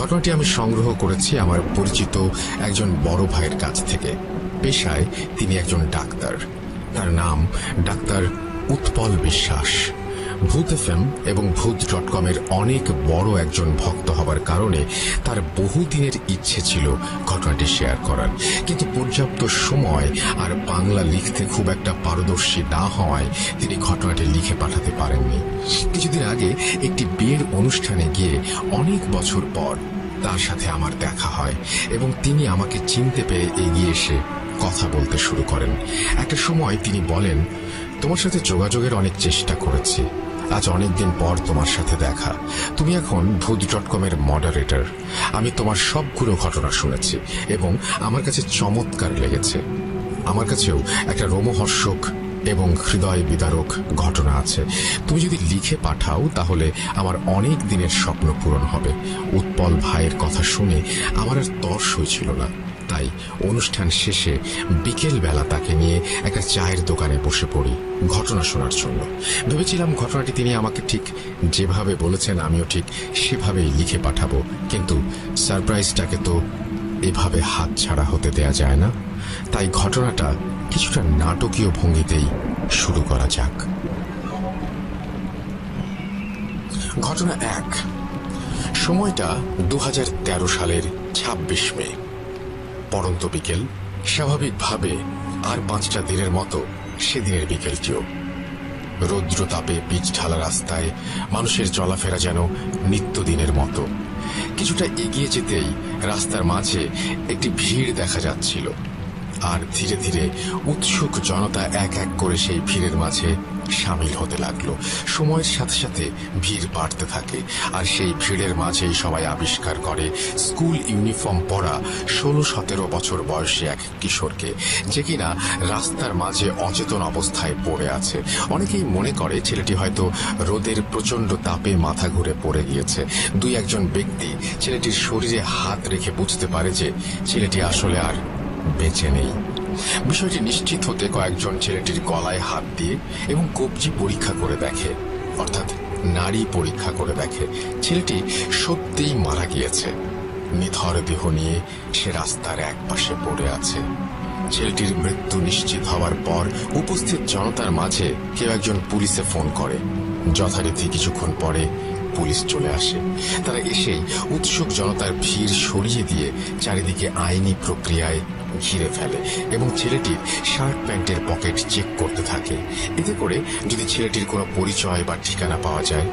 ঘটনাটি আমি সংগ্রহ করেছি আমার পরিচিত একজন বড় ভাইয়ের কাছ থেকে। পেশায় তিনি একজন ডাক্তার। তার নাম ডাক্তার উৎপল বিশ্বাস। ভূত এফএম এবং ভূত.com-এর অনেক বড় একজন ভক্ত হবার কারণে তার বহুদিনের ইচ্ছে ছিল ঘটনাটি শেয়ার করার, কিন্তু পর্যাপ্ত সময় আর বাংলা লিখতে খুব একটা পারদর্শী না হওয়ায় তিনি ঘটনাটি লিখে পাঠাতে পারেননি। কিছুদিন আগে একটি বিয়ের অনুষ্ঠানে গিয়ে অনেক বছর পর তার সাথে আমার দেখা হয় এবং তিনি আমাকে চিনতে পেরে এগিয়ে এসে কথা বলতে শুরু করেন। একটা সময় তিনি বলেন, তোমার সাথে যোগাযোগের অনেক চেষ্টা করেছি, আজ অনেকদিন পর তোমার সাথে দেখা। তুমি এখন ভূত.com-এর মডারেটর। আমি তোমার সবগুলো ঘটনা শুনেছি এবং আমার কাছে চমৎকার লেগেছে। আমার কাছেও একটা রোমহর্ষক এবং হৃদয় বিদারক ঘটনা আছে। তুমি যদি লিখে পাঠাও তাহলে আমার অনেক দিনের স্বপ্ন পূরণ হবে। উৎপল ভাইয়ের কথা শুনে আমার আর তর সইছিল না, তাই অনুষ্ঠান শেষে বিকেল বেলা তাকে নিয়ে একটা চায়ের দোকানে বসে পড়ি ঘটনা শোনার জন্য। ভেবেছিলাম ঘটনাটি তিনি আমাকে ঠিক যেভাবে বলেছেন আমিও ঠিক সেভাবেই লিখে পাঠাবো, কিন্তু সারপ্রাইজটাকে তো এভাবে হাত ছাড়া হতে দেয়া যায় না। তাই ঘটনাটা কিছুটা নাটকীয় ভঙ্গিতেই শুরু করা যাক। ঘটনা 1। সময়টা 2013 সালের 26 মে। পড়ন্ত বিকেল। স্বাভাবিকভাবে আর 5টা দিনের মতো সেদিনের বিকেলটিও। রৌদ্র তাপে পিচ ঢালা রাস্তায় মানুষের চলাফেরা যেন নিত্যদিনের মতো। কিছুটা এগিয়ে যেতেই রাস্তার মাঝে একটি ভিড় দেখা যাচ্ছিল, আর ধীরে ধীরে উৎসুক জনতা এক এক করে সেই ভিড়ের মাঝে সামিল হতে লাগলো। সময়ের সাথে সাথে ভিড় বাড়তে থাকে, আর সেই ভিড়ের মাঝেই সবাই আবিষ্কার করে স্কুল ইউনিফর্ম পরা 16-17 বছর বয়সী এক কিশোরকে, যে কিনা রাস্তার মাঝে অচেতন অবস্থায় পড়ে আছে। অনেকেই মনে করে ছেলেটি হয়তো রোদের প্রচন্ড তাপে মাথা ঘুরে পড়ে গিয়েছে। 2-1 ব্যক্তি ছেলেটির শরীরে হাত রেখে বুঝতে পারে যে ছেলেটি আসলে আর বেঁচে নেই। বিষয়টি নিশ্চিত হতে কয়েকজন ছেলেটির গলায় হাত দিয়ে এবং কবজি পরীক্ষা করে দেখে, অর্থাৎ নাড়ি পরীক্ষা করে দেখে ছেলেটি সত্যিই মারা গিয়েছে। নিথর দেহ নিয়ে সে রাস্তার এক পাশে পড়ে আছে। ছেলেটির মৃত্যু নিশ্চিত হওয়ার পর উপস্থিত জনতার মাঝে কেউ একজন পুলিশে ফোন করে। যথারীতি কিছুক্ষণ পরে পুলিশ চলে আসে। তারা এসেই উৎসুক জনতার ভিড় সরিয়ে দিয়ে চারিদিকে আইনি প্রক্রিয়ায় ঘিরে ফেলে এবং ছেলেটির শার্ট প্যান্টের পকেট চেক করতে থাকে, এতে করে যদি ছেলেটির কোনো পরিচয় বা ঠিকানা পাওয়া যায়।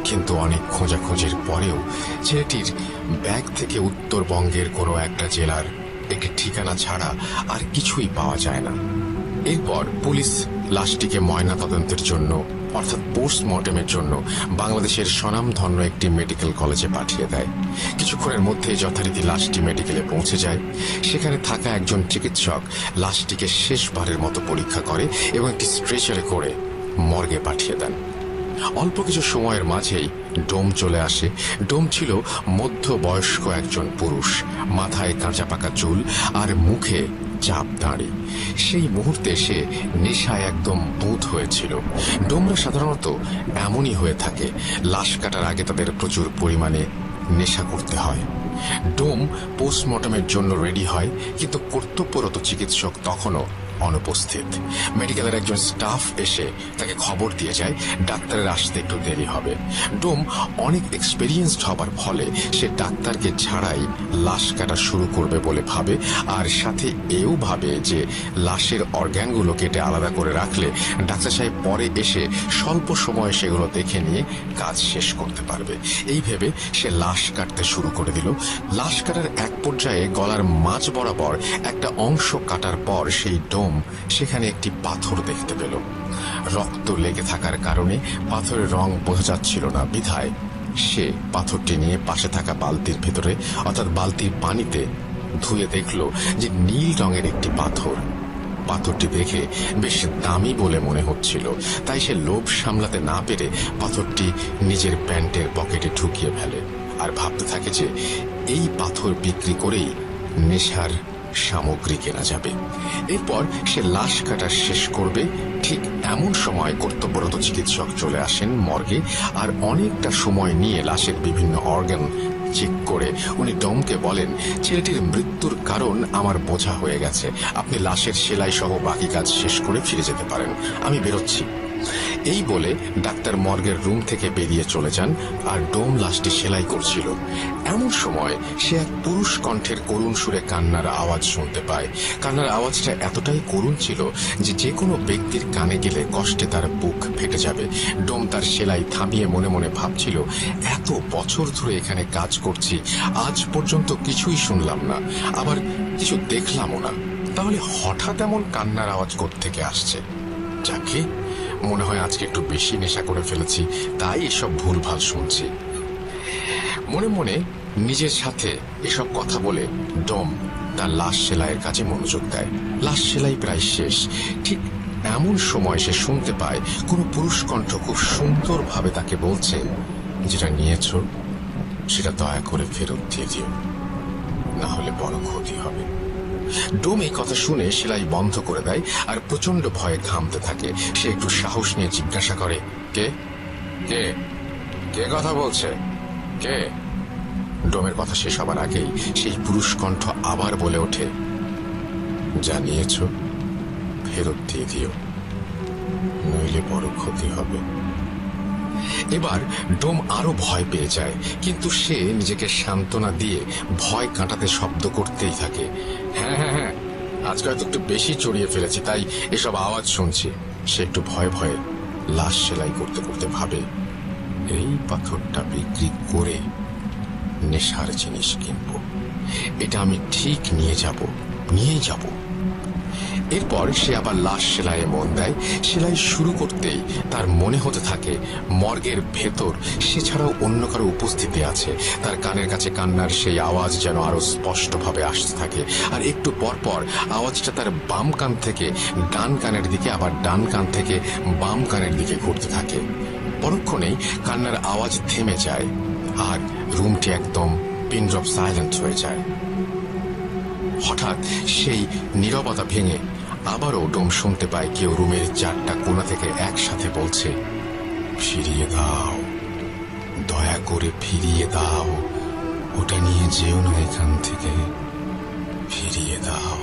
কিন্তু অনেক খোঁজাখোঁজির পরেও ছেলেটির ব্যাগ থেকে উত্তরবঙ্গের কোনো একটা জেলার একটি ঠিকানা ছাড়া আর কিছুই পাওয়া যায় না। এরপর পুলিশ লাশটিকে ময়না তদন্তের জন্য, অর্থাৎ পোস্টমর্টেমের জন্য বাংলাদেশের স্বনামধন্য একটি মেডিকেল কলেজে পাঠিয়ে দেয়। কিছুক্ষণের মধ্যে যথারীতি লাশটি মেডিকেলে পৌঁছে যায়। সেখানে থাকা একজন চিকিৎসক লাশটিকে শেষবারের মতো পরীক্ষা করে এবং একটি স্ট্রেচারে করে মর্গে পাঠিয়ে দেন। অল্প কিছু সময়ের মাঝেই ডোম চলে আসে। ডোম ছিল মধ্যবয়স্ক একজন পুরুষ, মাথায় কাঁচা পাকা চুল আর মুখে চাপ দাঁড়ি। সেই মুহূর্তে সে নেশায় একদম বুঁদ হয়েছিল। ডোমরা সাধারণত এমনই হয়ে থাকে, লাশ কাটার আগে তাদের প্রচুর পরিমাণে নেশা করতে হয়। ডোম পোস্টমর্টমের জন্য রেডি হয়, কিন্তু কর্তব্যরত চিকিৎসক তখনও অনুপস্থিত। মেডিকেলের একজন স্টাফ এসে তাকে খবর দিয়ে যায় ডাক্তারের আসতে একটু দেরি হবে। ডোম অনেক এক্সপেরিয়েন্সড হবার ফলে সে ডাক্তারকে ছাড়াই লাশ কাটা শুরু করবে বলে ভাবে, আর সাথে এও ভাবে যে লাশের অর্গ্যানগুলো কেটে আলাদা করে রাখলে ডাক্তার সাহেব পরে এসে স্বল্প সময়ে সেগুলো দেখে নিয়ে কাজ শেষ করতে পারবে। এই ভেবে সে লাশ কাটতে শুরু করে দিল। লাশ কাটার এক পর্যায়ে গলার মাঝ বরাবর একটা অংশ কাটার পর সেই ডোম সেখানে একটি পাথর দেখতে পেল। রক্ত লেগে থাকার কারণে পাথরের রং বোঝা যাচ্ছিল না, বিধায় সে পাথরটি নিয়ে পাশে থাকা বালতির ভেতরে, অর্থাৎ বালতির পানিতে ধুয়ে দেখল যে নীল রঙের একটি পাথর। পাথরটি দেখে বেশ দামি বলে মনে হচ্ছিল, তাই সে লোভ সামলাতে না পেরে পাথরটি নিজের প্যান্টের পকেটে ঢুকিয়ে ফেলে আর ভাবতে থাকে যে এই পাথর বিক্রি করেই নেশার সামগ্রী কেনা যাবে। এরপর সে লাশ কাটা শেষ করবে। ঠিক এমন সময় কর্তব্যরত চিকিৎসক চলে আসেন মর্গে আর অনেকটা সময় নিয়ে লাশের বিভিন্ন অর্গান চেক করে উনি ডমকে বলেন, ছেলেটির মৃত্যুর কারণ আমার বোঝা হয়ে গেছে, আপনি লাশের সেলাই সহ বাকি কাজ শেষ করে ফিরে যেতে পারেন, আমি বেরোচ্ছি। এই বলে ডাক্তার মর্গের রুম থেকে বেরিয়ে চলে যান, আর ডোম লাশটি সেলাই করছিল। এমন সময় সে এক পুরুষ কণ্ঠের করুণ সুরে কান্নার আওয়াজ শুনতে পায়। কান্নার আওয়াজটা এতটাই করুণ ছিল যে কোনো ব্যক্তির কানে গেলে কষ্টে তার বুক ফেটে যাবে। ডোম তার সেলাই থামিয়ে মনে মনে ভাবছিল, এত বছর ধরে এখানে কাজ করছি, আজ পর্যন্ত কিছুই শুনলাম না, আবার কিছু দেখলামও না, তাহলে হঠাৎ এমন কান্নার আওয়াজ কোত্থেকে আসছে? যাকে মনে হয় আজকে একটু বেশি নেশা করে ফেলেছি, তাই এসব ভুলভাল শুনছি। মনে মনে নিজের সাথে এসব কথা বলে ডোম তার লাশ সেলাইয়ের কাজে মনোযোগ দেয়। লাশ সেলাই প্রায় শেষ। ঠিক এমন সময় সে শুনতে পায় কোনো পুরুষ কণ্ঠ খুব সুন্দরভাবে তাকে বলছে, যেটা নিয়েছ সেটা দয়া করে ফেরত দিয়ে দিও, না হলে বড় ক্ষতি হবে। ডোম এই কথা শুনে সেলাই বন্ধ করে দেয় আর প্রচন্ড ভয়ে ঘামতে থাকে। সে একটু সাহস নিয়ে জিজ্ঞাসা করে, কে কে কে কথা বলছে, কে? ডোমের কথা শেষ হবার আগেই সেই পুরুষ কণ্ঠ আবার বলে ওঠে, জানিয়েছ ফেরত দিয়ে দিও, নইলে বড় ক্ষতি হবে। এবার ডোম আরো ভয় পেয়ে যায়, কিন্তু সে নিজেকে সান্ত্বনা দিয়ে ভয় কাটাতে শব্দ করতেই থাকে, হ্যাঁ হ্যাঁ হ্যাঁ, আজকে হয়তো একটু বেশি চড়িয়ে ফেলেছি, তাই এসব আওয়াজ শুনছি। সে একটু ভয়ে ভয়ে লাশ সেলাই করতে করতে ভাবে, এই পাথরটা বিক্রি করে নেশার জিনিস কিনবো, এটা আমি ঠিক নিয়েই যাব। এরপর সে আবার লাশ সেলাইয়ে মন দেয়। সেলাই শুরু করতেই তার মনে হতে থাকে মর্গের ভেতর সে ছাড়াও অন্য কারো উপস্থিতি আছে। তার কানের কাছে কান্নার সেই আওয়াজ যেন আরো স্পষ্টভাবে আসতে থাকে, আর একটু পর পর আওয়াজটা তার বাম কান থেকে ডান কানের দিকে, আবার ডান কান থেকে বাম কানের দিকে ঘুরতে থাকে। পরক্ষণেই কান্নার আওয়াজ থেমে যায় আর রুমটি একদম পিন ড্রপ সাইলেন্ট হয়ে যায়। হঠাৎ সেই নীরবতা ভেঙে আবারও ডোম শুনতে পায় কেউ রুমের চারটা কোণা থেকে একসাথে বলছে, ফিরিয়ে দাও, দয়া করে ফিরিয়ে দাও, ওটা নিয়ে যেও না এখান থেকে, ফিরিয়ে দাও।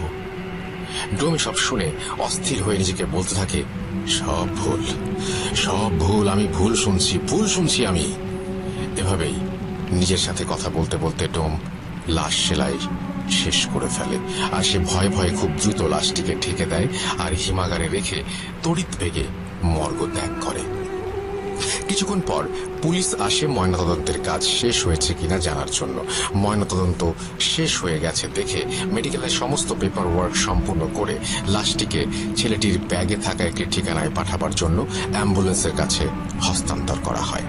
ডোম সব শুনে অস্থির হয়ে নিজেকে বলতে থাকে, সব ভুল, আমি ভুল শুনছি আমি। এভাবেই নিজের সাথে কথা বলতে বলতে ডোম লাশ সেলাই শেষ করে ফেলে, আর সে ভয়ে ভয়ে খুব দ্রুত লাশটিকে ঢেকে দেয় আর হিমাগারে রেখে তড়িৎ বেগে মর্গ ত্যাগ করে। কিছুক্ষণ পর পুলিশ আসে ময়নাতদন্তের কাজ শেষ হয়েছে কিনা জানার জন্য। ময়নাতদন্ত শেষ হয়ে গেছে দেখে মেডিকেলের সমস্ত পেপার ওয়ার্ক সম্পূর্ণ করে লাশটিকে ছেলেটির ব্যাগে থাকা একটি ঠিকানায় পাঠাবার জন্য অ্যাম্বুলেন্সের কাছে হস্তান্তর করা হয়।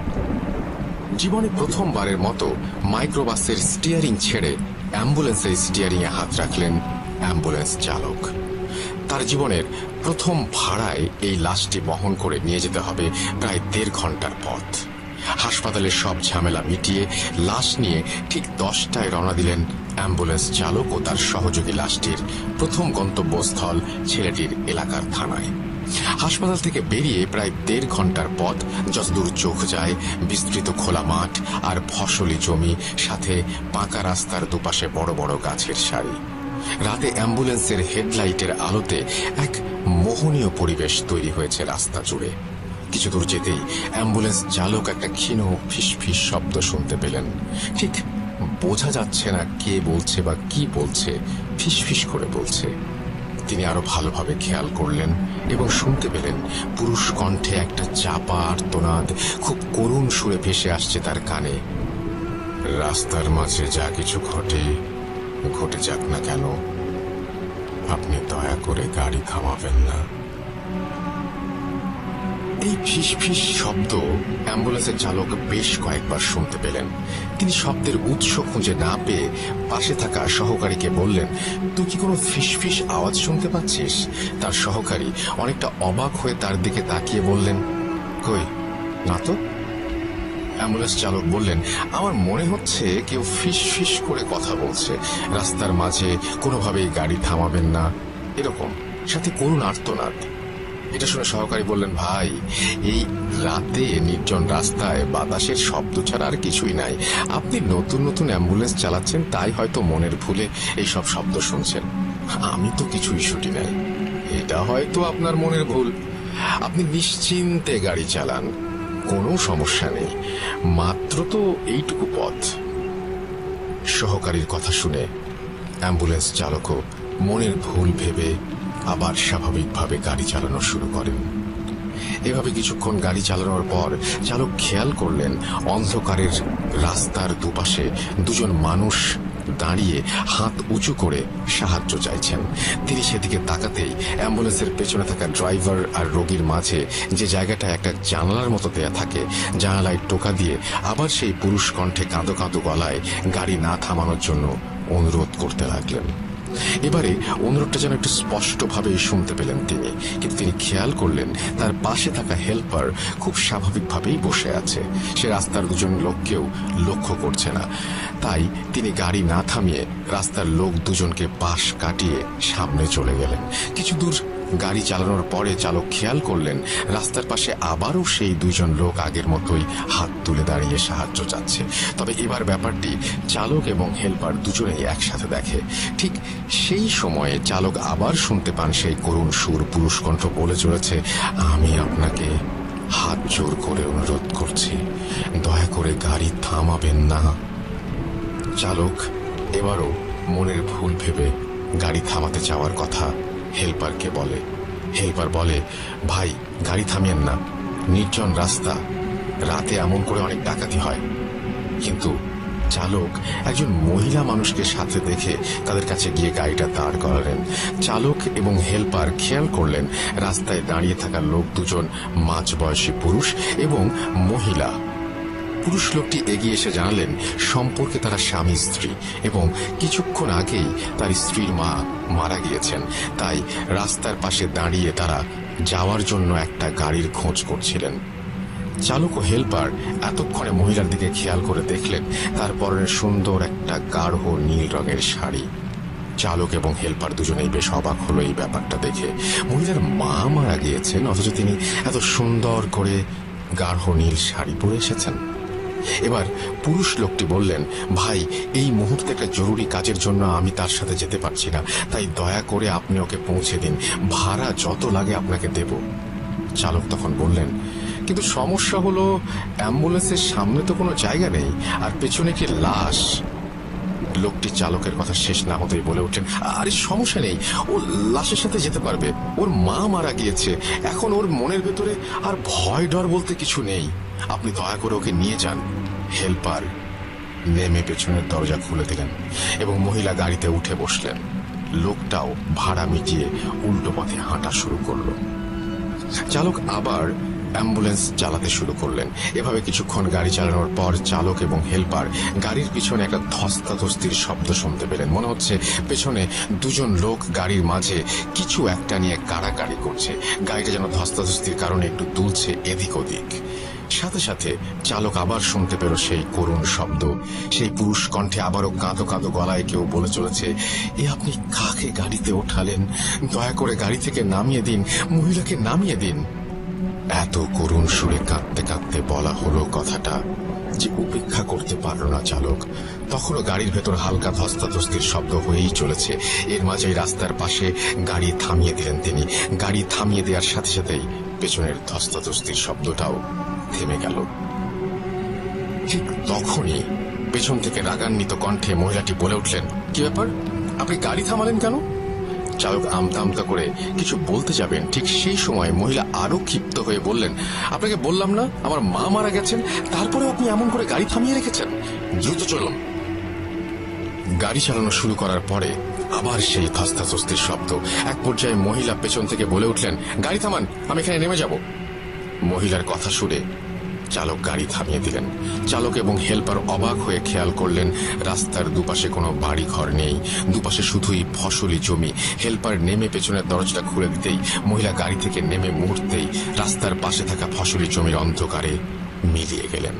জীবনে প্রথমবারের মতো মাইক্রোবাসের স্টিয়ারিং ছেড়ে অ্যাম্বুলেন্সের স্টিয়ারিং এ হাত রাখলেন অ্যাম্বুলেন্স চালক। তার জীবনের প্রথম ভাড়ায় এই লাশটি বহন করে নিয়ে যেতে হবে প্রায় 1.5 ঘন্টার পথ। হাসপাতালের সব ঝামেলা মিটিয়ে লাশ নিয়ে ঠিক 10টায় রওনা দিলেন অ্যাম্বুলেন্স চালক ও তার সহযোগী লাশটির প্রথম গন্তব্যস্থল ছেলেটির এলাকার থানায়। হাসপাতাল থেকে বেরিয়ে প্রায় 1.5 ঘন্টার পথ। যতদূর চোখ যায় বিস্তৃত খোলা মাঠ আর ফসলি জমি, সাথে পাকা রাস্তার দুপাশে বড় বড় গাছের সারি। রাতে অ্যাম্বুলেন্সের হেডলাইটের আলোতে এক মোহনীয় পরিবেশ তৈরি হয়েছে রাস্তা জুড়ে। কিছু দূর যেতেই অ্যাম্বুলেন্স চালক একটা ক্ষীণ ফিসফিস শব্দ শুনতে পেলেন। ঠিক বোঝা যাচ্ছে না কে বলছে বা কি বলছে, ফিসফিস করে বলছে। তিনি আরো ভালোভাবে খেয়াল করলেন এবং শুনতে পেলেন পুরুষ কণ্ঠে একটা চাপা আর্তনাদ খুব করুণ সুরে ভেসে আসছে তার কানে। রাস্তার মাঝে যা কিছু ঘটে যাক না কেন, আপনি দয়া করে গাড়ি থামাবেন না। এই ফিসফিস শব্দ অ্যাম্বুলেন্সের চালক বেশ কয়েকবার শুনতে পেলেন। তিনি শব্দের উৎস খুঁজে না পেয়ে পাশে থাকা সহকারীকে বললেন, তুই কি কোনো ফিসফিস আওয়াজ শুনতে পাচ্ছিস? তার সহকারী অনেকটা অবাক হয়ে তার দিকে তাকিয়ে বললেন, কই না তো। অ্যাম্বুলেন্স চালক বললেন, আমার মনে হচ্ছে কেউ ফিসফিস করে কথা বলছে, রাস্তার মাঝে কোনোভাবেই গাড়ি থামাবেন না, এরকম, সাথে করুণ আর্তনাদ। এটা শুনে সহকারী বললেন, ভাই, এই রাতে নির্জন রাস্তায় বাতাসের শব্দ ছাড়া আর কিছুই নাই। আপনি নতুন নতুন অ্যাম্বুলেন্স চালাচ্ছেন, তাই হয়তো মনের ভুলে এইসব শব্দ শুনছেন। আমি তো কিছুই শুটি নাই। এটা হয়তো আপনার মনের ভুল। আপনি নিশ্চিন্তে গাড়ি চালান, কোনো সমস্যা নেই। মাত্র তো এইটুকু পথ। সহকারীর কথা শুনে অ্যাম্বুলেন্স চালকও মনের ভুল ভেবে আবার স্বাভাবিকভাবে গাড়ি চালানো শুরু করেন। এভাবে কিছুক্ষণ গাড়ি চালানোর পর চালক খেয়াল করলেন অন্ধকারের রাস্তার দুপাশে দুজন মানুষ দাঁড়িয়ে হাত উঁচু করে সাহায্য চাইছেন। তিনি সেদিকে তাকাতেই অ্যাম্বুলেন্সের পেছনে থাকা ড্রাইভার আর রোগীর মাঝে যে জায়গাটা একটা জানালার মতো দেয়া থাকে, জানালায় টোকা দিয়ে আবার সেই পুরুষ কণ্ঠে কাঁদো কাঁদো গলায় গাড়ি না থামানোর জন্য অনুরোধ করতে লাগলেন। এবারে অনুরোধটা যেন একটু স্পষ্টভাবে শুনতে পেলেন তিনি, কিন্তু তিনি খেয়াল করলেন তার পাশে থাকা হেল্পার খুব স্বাভাবিকভাবেই বসে আছে। সে রাস্তার দুজন লোককেও লক্ষ্য করছে না। তাই তিনি গাড়ি না থামিয়ে রাস্তার লোক দুজনকে পাশ কাটিয়ে সামনে চলে গেলেন। কিছু দূর গাড়ি চালানোর পরে চালক খেয়াল করলেন রাস্তার পাশে আবারও সেই দুইজন লোক আগের মতোই হাত তুলে দাঁড়িয়ে সাহায্য চাচ্ছে। তবে এবার ব্যাপারটি চালক এবং হেল্পার দুজনেই একসাথে দেখে। ঠিক সেই সময়ে চালক আবার শুনতে পান সেই করুণ সুর, পুরুষ কণ্ঠ বলে চলেছে, আমি আপনাকে হাত জোর করে অনুরোধ করছি, দয়া করে গাড়ি থামাবেন না। চালক এবারও মনের ভুল ভেবে গাড়ি থামাতে চাওয়ার কথা হেল্পারকে বলে। হেল্পার বলে, ভাই, গাড়ি থামিয়েন না, নির্জন রাস্তা, রাতে এমন করে অনেক ডাকাতি হয়। কিন্তু চালক একজন মহিলা মানুষকে সাথে দেখে তাদের কাছে গিয়ে গাড়িটা দাঁড় করালেন। চালক এবং হেল্পার খেয়াল করলেন রাস্তায় দাঁড়িয়ে থাকা লোক দুজন মাঝবয়সী পুরুষ এবং মহিলা। পুরুষ লোকটি এগিয়ে এসে জানালেন সম্পর্কে তারা স্বামী স্ত্রী এবং কিছুক্ষণ আগেই তার স্ত্রীর মা মারা গিয়েছেন। তাই রাস্তার পাশে দাঁড়িয়ে তারা যাওয়ার জন্য একটা গাড়ির খোঁজ করছিলেন। চালক ও হেল্পার এতক্ষণে মহিলার দিকে খেয়াল করে দেখলেন তার পরনে সুন্দর একটা গাঢ় নীল রঙের শাড়ি। চালক এবং হেল্পার দুজনেই বেশ অবাক হলো এই ব্যাপারটা দেখে। মহিলার মা মারা গিয়েছেন, অথচ তিনি এত সুন্দর করে গাঢ় নীল শাড়ি পরে এসেছেন। এবার পুরুষ লোকটি বললেন, ভাই, এই মুহূর্তে একটা জরুরি কাজের জন্য আমি তার সাথে যেতে পারছি না, তাই দয়া করে আপনি ওকে পৌঁছে দিন, ভাড়া যত লাগে আপনাকে দেব। চালক তখন বললেন, কিন্তু সমস্যা হলো অ্যাম্বুলেন্সের সামনে তো কোনো জায়গা নেই, আর পেছনে কি লাশ। লোকটি চালকের কথা শেষ না হতেই বলে উঠলেন, আরে সমস্যা নেই, ও লাশের সাথে যেতে পারবে। ওর মা মারা গিয়েছে, এখন ওর মনের ভেতরে আর ভয় ডর বলতে কিছু নেই, আপনি দয়া করে ওকে নিয়ে যান। হেল্পার নেমে পেছনের দরজা খুলে দিলেন এবং মহিলা গাড়িতে উঠে বসলেন। লোকটাও ভাড়া মিটিয়ে উল্টো পথে হাঁটা শুরু করলো। চালক আবার অ্যাম্বুলেন্স চালাতে শুরু করলেন। এভাবে কিছুক্ষণ গাড়ি চালানোর পর চালক এবং হেল্পার গাড়ির পিছনে একটা ধস্তাধস্তির শব্দ শুনতে পেলেন। মনে হচ্ছে পেছনে দুজন লোক গাড়ির মাঝে কিছু একটা নিয়ে কাড়াকাড়ি করছে। গাড়িটা যেন ধস্তাধস্তির কারণে একটু দুলছে এদিক ওদিক। সাথে সাথে চালক আবার শুনতে পেল সেই করুণ শব্দ। সেই পুরুষ কণ্ঠে আবারও কাঁদো কাঁদো গলায় কেউ বলে চলেছে, এ আপনি কাকে গাড়িতে ওঠালেন? দয়া করে গাড়ি থেকে নামিয়ে দিন, মহিলাকে নামিয়ে দিন। এত করুণ সুরে কাঁদতে কাঁদতে বলা হলো কথাটা যে উপেক্ষা করতে পারল না চালক। তখনও গাড়ির ভেতর হালকা ধস্তাধস্তির শব্দ হয়েই চলেছে। এর মাঝেই রাস্তার পাশে গাড়ি থামিয়ে দিলেন তিনি। গাড়ি থামিয়ে দেওয়ার সাথে সাথেই পেছনের ধস্তাধস্তির শব্দটাও থেমে গেল। ঠিক তখনই পেছন থেকে রাগান্বিত কণ্ঠে মহিলাটি বলে উঠলেন, কি ব্যাপার, আপনি গাড়ি থামালেন কেন? চালক আমতা আমতা করে কিছু বলতে যাবেন, ঠিক সেই সময় মহিলা আরো ক্ষিপ্ত হয়ে বললেন, আপনাকে বললাম না আমার মা মারা গেছেন, তারপরে আপনি এমন করে গাড়ি থামিয়ে রেখেছেন, দ্রুত চলুন। গাড়ি চালানো শুরু করার পরে আবার সেই ধস্তাধস্তির শব্দ। এক পর্যায়ে মহিলা পেছন থেকে বলে উঠলেন, গাড়ি থামান, আমি এখানে নেমে যাব। মহিলার কথা শুনে চালক গাড়ি থামিয়ে দিলেন। চালক এবং হেল্পার অবাক হয়ে খেয়াল করলেন রাস্তার দুপাশে কোনো বাড়ি ঘর নেই, দুপাশে শুধুই ফসলি জমি। হেল্পার নেমে পেছনের দরজাটা খুলে দিতেই মহিলা গাড়ি থেকে নেমে মুহূর্তেই রাস্তার পাশে থাকা ফসলি জমির অন্ধকারে মিলিয়ে গেলেন।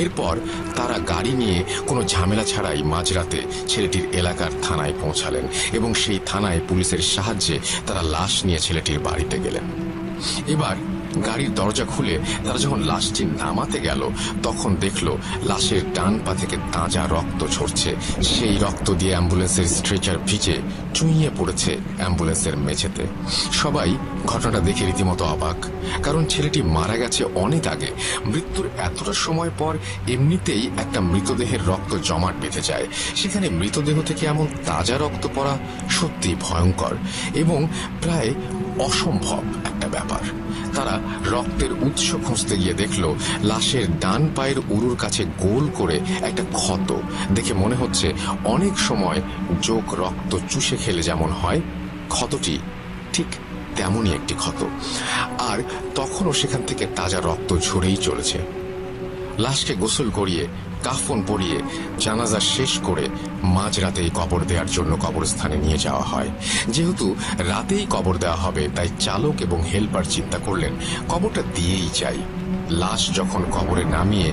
এরপর তারা গাড়ি নিয়ে কোনো ঝামেলা ছাড়াই মাঝরাতে ছেলেটির এলাকার থানায় পৌঁছালেন এবং সেই থানায় পুলিশের সাহায্যে তারা লাশ নিয়ে ছেলেটির বাড়িতে গেলেন। এবার গাড়ির দরজা খুলে তারা যখন লাশটি নামাতে গেল তখন দেখলো লাশের ডান পা থেকে তাজা রক্ত ঝরছে। সেই রক্ত দিয়ে অ্যাম্বুলেন্সের স্ট্রেচার ভিজে চুইয়ে পড়েছে অ্যাম্বুলেন্সের মেঝেতে। সবাই ঘটনাটা দেখে রীতিমতো অবাক, কারণ ছেলেটি মারা গেছে অনেক আগে। মৃত্যুর এতটা সময় পর এমনিতেই একটা মৃতদেহের রক্ত জমাট বেঁধে যায়, সেখানে মৃতদেহ থেকে এমন তাজা রক্ত পড়া সত্যি ভয়ঙ্কর এবং প্রায় অসম্ভব একটা ব্যাপার। তারা রক্তের উৎস খুঁজতে গিয়ে দেখল লাশের ডান পায়ের উরুর কাছে গোল করে একটা ক্ষত। দেখে মনে হচ্ছে অনেক সময় যোগ রক্ত চুষে খেলে যেমন হয়, ক্ষতটি ঠিক তেমনই একটি ক্ষত। আর তখনও সেখান থেকে তাজা রক্ত ঝরেই চলেছে। লাশকে গোসল করিয়ে কাফন পরিয়ে জানাজা শেষ করে মাঝরাতেই কবর দেওয়ার জন্য কবরস্থানে নিয়ে যাওয়া হয়। যেহেতু রাতেই কবর দেওয়া হবে তাই চালক এবং হেল্পার চিন্তা করলেন কবরটা দিয়েই যাই। লাশ যখন কবরে নামিয়ে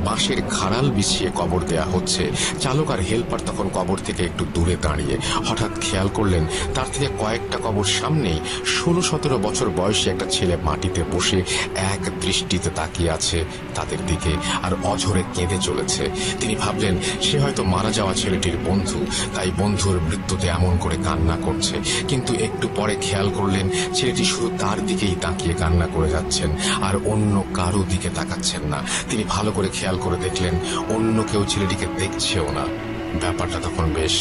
বাঁশের খাড়াল বিছিয়ে কবর দেয়া হচ্ছে, চালক আর হেল্পার তখন কবর থেকে একটু দূরে দাঁড়িয়ে হঠাৎ খেয়াল করলেন তার থেকে কয়েকটা কবর সামনেই 16-17 বছর বয়সী একটা ছেলে মাটিতে বসে এক দৃষ্টিতে তাকিয়ে আছে তাদের দিকে আর অঝরে কেঁদে চলেছে। তিনি ভাবলেন সে হয়তো মারা যাওয়া ছেলেটির বন্ধু, তাই বন্ধুর মৃত্যুতে এমন করে কান্না করছে। কিন্তু একটু পরে খেয়াল করলেন ছেলেটি শুধু তার দিকেই তাকিয়ে কান্না করে যাচ্ছেন আর অন্য কারো দিকে তাকাচ্ছেন না। তিনি ভালো করে খেয়াল করে দেখলেন অন্য কেউ ছেলেটিকে দেখছেও না। ব্যাপারটা তখন বেশ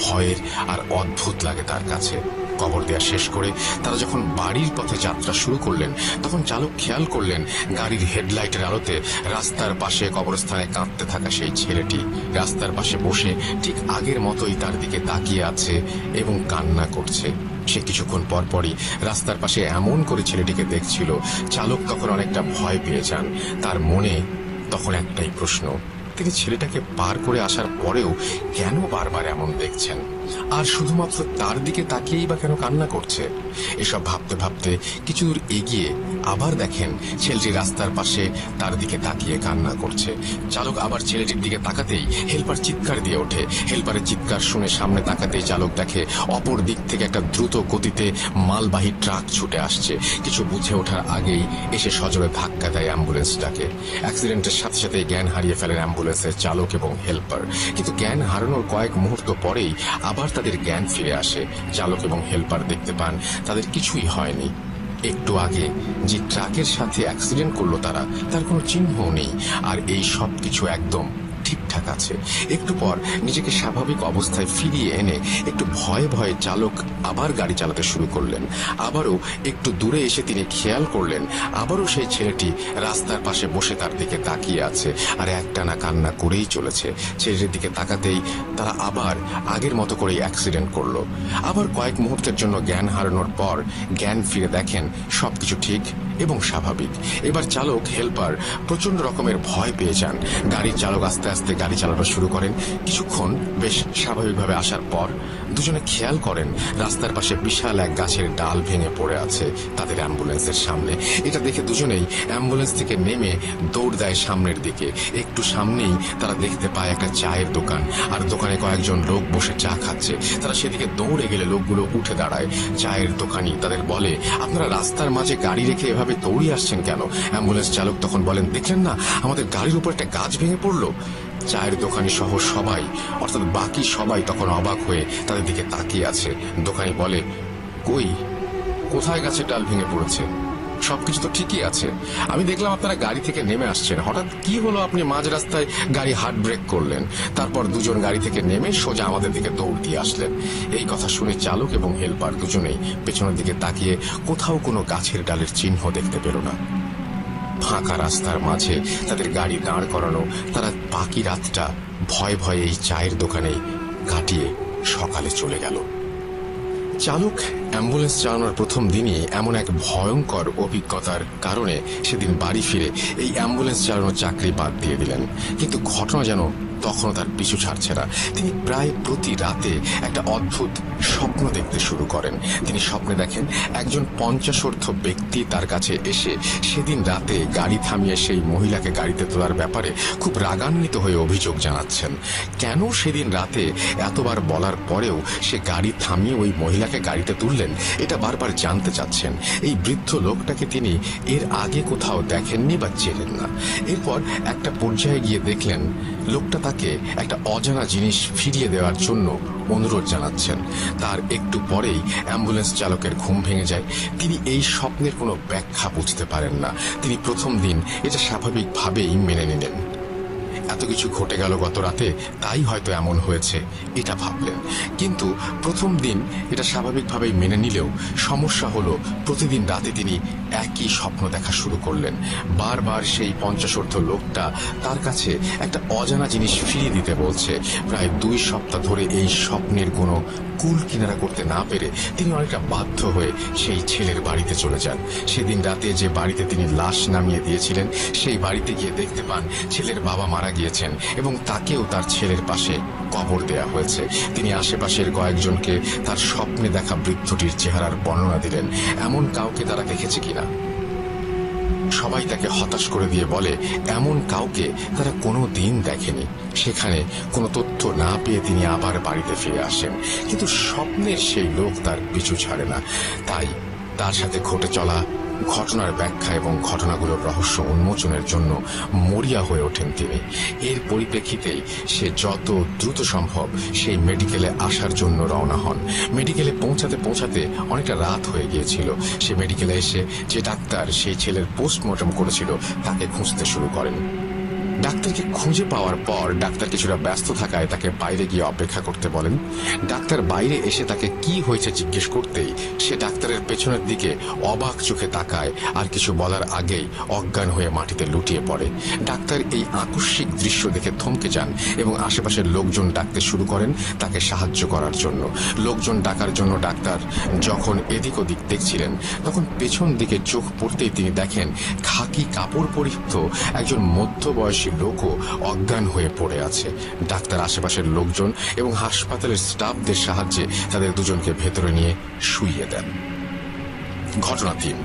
ভয়ের আর অদ্ভুত লাগে তার কাছে। কবর দেয়া শেষ করে তারা যখন বাড়ির পথে যাত্রা শুরু করলেন তখন চালক খেয়াল করলেন গাড়ির হেডলাইটের আলোতে রাস্তার পাশে কবরস্থানে কাঁদতে থাকা সেই ছেলেটি রাস্তার পাশে বসে ঠিক আগের মতোই তার দিকে তাকিয়ে আছে এবং কান্না করছে। সে কিছুক্ষণ পরপরই রাস্তার পাশে এমন করে ছেলেটিকে দেখছিল। চালক তখন অনেকটা ভয় পেয়ে যান। তার মনে তখন একটাই প্রশ্ন, তিনি ছেলেটাকে পার করে আসার পরেও কেন বারবার এমন দেখছেন, আর শুধুমাত্র তার দিকে তাকিয়েই বা কেন কান্না করছে। এসব ভাবতে ভাবতে কিছু দূর এগিয়ে আবার দেখেন ছেলেটি রাস্তার পাশে তার দিকে তাকিয়ে কান্না করছে। চালক আবার ছেলেটির দিকে তাকাতেই হেল্পার চিৎকার দিয়ে ওঠে। হেল্পারের চিৎকার শুনে সামনে তাকাতেই চালক দেখে অপর দিক থেকে একটা দ্রুত গতিতে মালবাহী ট্রাক ছুটে আসছে। কিছু বুঝে ওঠার আগেই এসে সজোরে ধাক্কা দেয় অ্যাম্বুলেন্সটাকে। অ্যাক্সিডেন্টের সাথে সাথে জ্ঞান হারিয়ে ফেলেন অ্যাম্বুলেন্সের চালক এবং হেল্পার। কিন্তু জ্ঞান হারানোর কয়েক মুহূর্ত পরেই আবার তাদের জ্ঞান ফিরে আসে। চালক এবং হেল্পার দেখতে পান তাদের কিছুই হয়নি। একটু আগে যে ট্রাকের সাথে অ্যাক্সিডেন্ট করলো তার কোনো চিহ্নও নেই, আর এই সব কিছু একদম ঠিকঠাক আছে। একটু পর নিজেকে স্বাভাবিক অবস্থায় ফিরিয়ে এনে একটু ভয়ে ভয়ে চালক আবার গাড়ি চালাতে শুরু করলেন। আবারও একটু দূরে এসে তিনি খেয়াল করলেন আবারও সেই ছেলেটি রাস্তার পাশে বসে তার দিকে তাকিয়ে আছে আর একটানা কান্না করেই চলেছে। ছেলেটির দিকে তাকাতেই তারা আবার আগের মতো করেই অ্যাক্সিডেন্ট করলো। আবার কয়েক মুহূর্তের জন্য জ্ঞান হারানোর পর জ্ঞান ফিরে দেখেন সবকিছু ঠিক এবং স্বাভাবিক। এবার চালক হেল্পার প্রচন্ড রকমের ভয় পেয়ে যান। গাড়ির চালক আস্তে আস্তে গাড়ি চালানো শুরু করেন। কিছুক্ষণ বেশ স্বাভাবিকভাবে আসার পর দুজনে খেয়াল করেন রাস্তার পাশে বিশাল এক গাছের ডাল ভেঙে পড়ে আছে তাদের অ্যাম্বুলেন্সের সামনে। এটা দেখে দুজনেই অ্যাম্বুলেন্স থেকে নেমে দৌড় দেয় সামনের দিকে। একটু সামনেই তারা দেখতে পায় একটা চায়ের দোকান, আর দোকানে কয়েকজন লোক বসে চা খাচ্ছে। তারা সেদিকে দৌড়ে গেলে লোকগুলো উঠে দাঁড়ায়। চায়ের দোকানি তাদের বলে, আপনারা রাস্তার মাঝে গাড়ি রেখে এভাবে দৌড়িয়ে আসছেন কেন? অ্যাম্বুলেন্স চালক তখন বলেন, দেখলেন না আমাদের গাড়ির উপর একটা গাছ ভেঙে পড়লো। চায়ের দোকানি সহ সবাই, অর্থাৎ বাকি সবাই তখন অবাক হয়ে তাদের দিকে তাকিয়ে আছে। দোকানি বলে, কই, কোথায় গাছের ডাল ভেঙে পড়েছে? সবকিছু তো ঠিকই আছে। আমি দেখলাম আপনারা গাড়ি থেকে নেমে আসছেন, হঠাৎ কি হলো আপনি মাঝ রাস্তায় গাড়ি হার্ড ব্রেক করলেন, তারপর দুজন গাড়ি থেকে নেমে সোজা আমাদের দিকে দৌড় দিয়ে আসলেন। এই কথা শুনে চালক এবং হেল্পার দুজনেই পেছনের দিকে তাকিয়ে কোথাও কোনো গাছের ডালের চিহ্ন দেখতে পেল না। ফাঁকা রাস্তার মাঝে তাদের গাড়ি দাঁড় করানো, তারা বাকি রাতটা ভয়ে ভয়ে এই চায়ের দোকানেই কাটিয়ে সকালে চলে গেল। চালক অ্যাম্বুলেন্স চালানোর প্রথম দিনই এমন এক ভয়ঙ্কর অভিজ্ঞতার কারণে সেদিন বাড়ি ফিরে এই অ্যাম্বুলেন্স চালানোর চাকরি বাদ দিয়ে দিলেন। কিন্তু ঘটনা যেন তখনও তার পিছু ছাড়ছে না। তিনি প্রায় প্রতি রাতে একটা অদ্ভুত স্বপ্ন দেখতে শুরু করেন। তিনি স্বপ্নে দেখেন একজন 50 ব্যক্তি তার কাছে এসে সেদিন রাতে গাড়ি থামিয়ে সেই মহিলাকে গাড়িতে তোলার ব্যাপারে খুব রাগান্বিত হয়ে অভিযোগ জানাচ্ছেন। কেন সেদিন রাতে এতবার বলার পরেও সে গাড়ি থামিয়ে ওই মহিলাকে গাড়িতে তুললেন, এটা বারবার জানতে চাচ্ছেন। এই বৃদ্ধ লোকটাকে তিনি এর আগে কোথাও দেখেননি বা চেনেন না। এরপর একটা পর্যায়ে গিয়ে দেখলেন লোকটা তাকে একটা অজানা জিনিস ফিরিয়ে দেওয়ার জন্য অনুরোধ জানাচ্ছেন। তার একটু পরেই অ্যাম্বুলেন্স চালকের ঘুম ভেঙে যায়। তিনি এই স্বপ্নের কোনো ব্যাখ্যা বুঝতে পারেন না। তিনি প্রথম দিন এটা স্বাভাবিকভাবেই মেনে নিলেন। এত কিছু ঘটে গেল গত রাতে, তাই হয়তো এমন হয়েছে এটা ভাবলেন। কিন্তু প্রথম দিন এটা স্বাভাবিকভাবেই মেনে নিলেও সমস্যা হলো প্রতিদিন রাতে তিনি একই স্বপ্ন দেখা শুরু করলেন। বারবার সেই 50 লোকটা তার কাছে একটা অজানা জিনিস ফিরিয়ে দিতে বলছে। প্রায় 2 সপ্তাহ ধরে এই স্বপ্নের কোনো কুল কিনারা করতে না পেরে তিনি অনেকটা বাধ্য হয়ে সেই ছেলের বাড়িতে চলে যান। সেদিন রাতে যে বাড়িতে তিনি লাশ নামিয়ে দিয়েছিলেন সেই বাড়িতে গিয়ে দেখতে পান ছেলের বাবা মারা গিয়েছেন এবং তাকেও তার ছেলের পাশে কবর দেয়া হয়েছে। তিনি আশেপাশের কয়েকজনকে তার স্বপ্নে দেখা বৃদ্ধটির চেহারার বর্ণনা দিলেন, এমন কাউকে তারা দেখেছে কিনা। সবাই তাকে হতাশ করে দিয়ে বলে এমন কাউকে তারা কোনো দিন দেখেনি। সেখানে কোনো তথ্য না পেয়ে তিনি আবার বাড়িতে ফিরে আসেন, কিন্তু স্বপ্নের সেই লোক তার পিছু ছাড়ে না। তাই তার সাথে ঘটে চলা ঘটনার ব্যাখ্যা এবং ঘটনাগুলোর রহস্য উন্মোচনের জন্য মরিয়া হয়ে ওঠেন তিনি। এর পরিপ্রেক্ষিতেই সে যত দ্রুত সম্ভব সেই মেডিকেলে আসার জন্য রওনা হন। মেডিকেলে পৌঁছাতে পৌঁছাতে অনেকটা রাত হয়ে গিয়েছিল। সে মেডিকেলে এসে যে ডাক্তার সেই ছেলের পোস্টমর্টম করেছিল তাকে খুঁজতে শুরু করেন। ডাক্তারকে খুঁজে পাওয়ার পর ডাক্তার কিছুটা ব্যস্ত থাকায় তাকে বাইরে গিয়ে অপেক্ষা করতে বলেন। ডাক্তার বাইরে এসে তাকে কি হয়েছে জিজ্ঞেস করতেই সে ডাক্তারের পেছনের দিকে অবাক চোখে তাকায়, আর কিছু বলার আগেই অজ্ঞান হয়ে মাটিতে লুটিয়ে পড়ে। ডাক্তার এই আকস্মিক দৃশ্য দেখে থমকে যান এবং আশেপাশের লোকজন ডাকতে শুরু করেন তাকে সাহায্য করার জন্য। লোকজন ডাকার জন্য ডাক্তার যখন এদিক ওদিক দেখছিলেন তখন পেছন দিকে চোখ পড়তেই তিনি দেখেন খাকি কাপড় পরিহিত একজন মধ্যবয়সী লোকও অজ্ঞান হয়ে পড়ে আছে। ডাক্তার আশেপাশের লোকজন এবং হাসপাতালের স্টাফদের সাহায্যে তাদের দুজনকে ভেতরে নিয়ে শুইয়ে দেন। ঘটনা 3।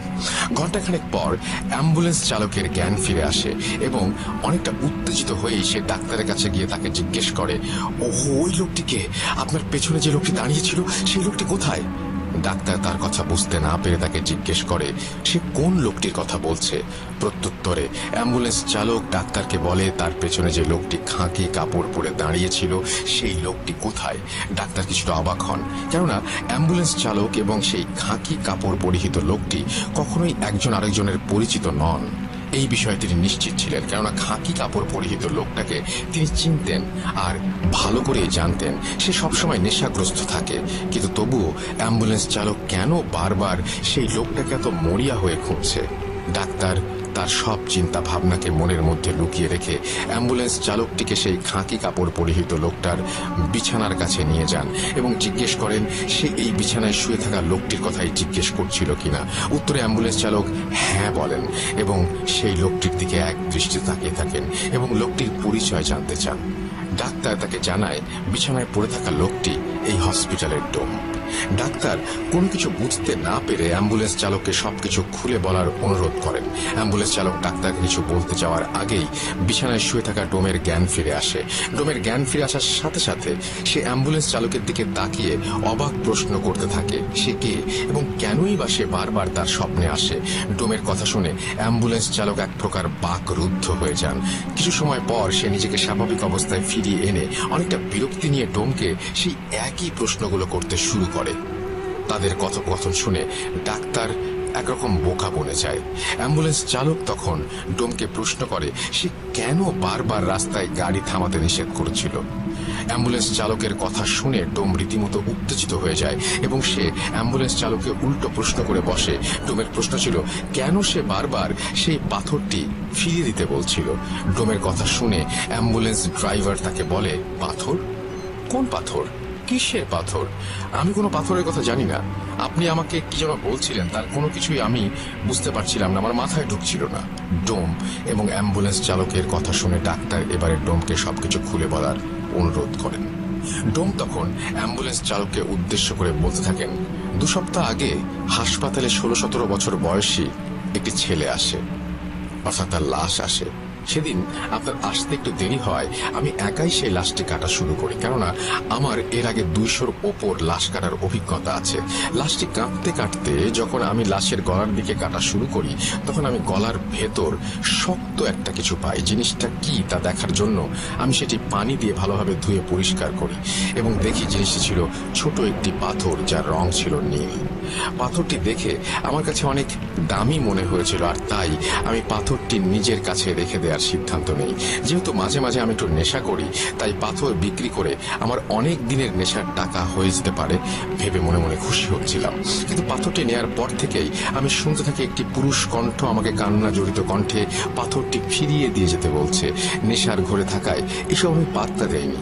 ঘণ্টাখানেক পর অ্যাম্বুলেন্স চালকের জ্ঞান ফিরে আসে এবং অনেকটা উত্তেজিত হয়েই সে ডাক্তারের কাছে গিয়ে তাকে জিজ্ঞেস করে, ওই লোকটিকে, আপনার পেছনে যে লোকটি দাঁড়িয়েছিল সেই লোকটি কোথায়? ডাক্তার তার কথা বুঝতে না পেরে তাকে জিজ্ঞেস করে সে কোন লোকটির কথা বলছে। প্রত্যুত্তরে অ্যাম্বুলেন্স চালক ডাক্তারকে বলে তার পেছনে যে লোকটি খাঁকি কাপড় পরে দাঁড়িয়েছিল সেই লোকটি কোথায়। ডাক্তার কিছুটা অবাক হন, কেননা অ্যাম্বুলেন্স চালক এবং সেই খাঁকি কাপড় পরিহিত লোকটি কখনোই একজন আরেকজনের পরিচিত নন। এই বিষয়ে তিনি নিশ্চিত ছিলেন, কেননা খাঁকি কাপড় পরিহিত লোকটাকে তিনি চিনতেন আর ভালো করেই জানতেন সে সবসময় নেশাগ্রস্ত থাকে। কিন্তু তবুও অ্যাম্বুলেন্স চালক কেন বারবার সেই লোকটাকে এত মরিয়া হয়ে খুঁজছে? ডাক্তার তার সব চিন্তা ভাবনাকে মনের মধ্যে লুকিয়ে রেখে অ্যাম্বুলেন্স চালকটিকে সেই খাঁকি কাপড় পরিহিত লোকটার বিছানার কাছে নিয়ে যান এবং জিজ্ঞেস করেন সে এই বিছানায় শুয়ে থাকা লোকটির কথাই জিজ্ঞেস করছিল কিনা। উত্তরে অ্যাম্বুলেন্স চালক হ্যাঁ বলেন এবং সেই লোকটির দিকে এক দৃষ্টি তাকিয়ে থাকেন এবং লোকটির পরিচয় জানতে চান। ডাক্তার তাকে জানায় বিছানায় পড়ে থাকা লোকটি এই হসপিটালের ডোম। ডাক্তার কোনো কিছু বুঝতে না পেরে অ্যাম্বুলেন্স চালককে সবকিছু খুলে বলার অনুরোধ করেন। অ্যাম্বুলেন্স চালক ডাক্তারকে কিছু বলতে যাওয়ার আগেই বিছানায় শুয়ে থাকা ডোমের জ্ঞান ফিরে আসে। ডোমের জ্ঞান ফিরে আসার সাথে সাথে সে অ্যাম্বুলেন্স চালকের দিকে তাকিয়ে অবাক প্রশ্ন করতে থাকে সে কে এবং কেনই বা সে বারবার তার স্বপ্নে আসে। ডোমের কথা শুনে অ্যাম্বুলেন্স চালক এক প্রকার বাকরুদ্ধ হয়ে যান। কিছু সময় পর সে নিজেকে স্বাভাবিক অবস্থায় ফিরিয়ে এনে অনেকটা বিরক্তি নিয়ে ডোমকে সেই একই প্রশ্নগুলো করতে শুরু করে। তাদের কথোপকথন শুনে ডাক্তার একরকম বোকা বনে যায়। অ্যাম্বুলেন্স চালক তখন ডোমকে প্রশ্ন করে সে কেন বারবার রাস্তায় গাড়ি থামাতে নিষেধ করেছিল। অ্যাম্বুলেন্স চালকের কথা শুনে ডোম রীতিমতো উত্তেজিত হয়ে যায় এবং সে অ্যাম্বুলেন্স চালককে উল্টো প্রশ্ন করে বসে। ডোমের প্রশ্ন ছিল কেন সে বারবার সেই পাথরটি ফিরিয়ে দিতে বলছিল। ডোমের কথা শুনে অ্যাম্বুলেন্স ড্রাইভার তাকে বলে পাথর? কোন পাথর? কিসের পাথর? আমি কোনো পাথরের কথা জানি না। আপনি আমাকে কি যেন বলছিলেন, তার কোনো কিছুই আমি বুঝতে পারছিলাম না, আমার মাথায় ঢুকছিল না। ডোম এবং অ্যাম্বুলেন্স চালকের কথা শুনে ডাক্তার এবারে ডোমকে সবকিছু খুলে বলার অনুরোধ করেন। ডোম তখন অ্যাম্বুলেন্স চালককে উদ্দেশ্য করে বলতে থাকেন, 2 সপ্তাহ আগে হাসপাতালে 16-17 বছর বয়সী একটি ছেলে আসে, অর্থাৎ তার লাশ আসে। সেদিন আপনার আসতে একটু দেরি হয়, আমি একাই সেই লাশটি কাটা শুরু করি, কেননা আমার এর আগে 200-র ওপর লাশ কাটার অভিজ্ঞতা আছে। লাশটি কাটতে কাটতে যখন আমি লাশের গলার দিকে কাটা শুরু করি, তখন আমি গলার ভেতর শক্ত একটা কিছু পাই। জিনিসটা কি তা দেখার জন্য আমি সেটি পানি দিয়ে ভালোভাবে ধুয়ে পরিষ্কার করি এবং দেখি জিনিসটি ছিল ছোট একটি পাথর, যার রং ছিল নীল। পাথরটি দেখে আমার কাছে অনেক দামি মনে হয়েছিল, আর তাই আমি পাথরটি নিজের কাছে রেখে দেওয়ার সিদ্ধান্ত নেই। যেহেতু মাঝে মাঝে আমি একটু নেশা করি, তাই পাথর বিক্রি করে আমার অনেক দিনের নেশার টাকা হয়ে যেতে পারে ভেবে মনে মনে খুশি হচ্ছিলাম। কিন্তু পাথরটি নেয়ার পর থেকেই আমি শুনতে থাকি একটি পুরুষ কণ্ঠ আমাকে কান্না জড়িত কণ্ঠে পাথরটি ফিরিয়ে দিয়ে যেতে বলছে। নেশার ঘরে থাকায় এসব আমি পাত্তা দেয়নি।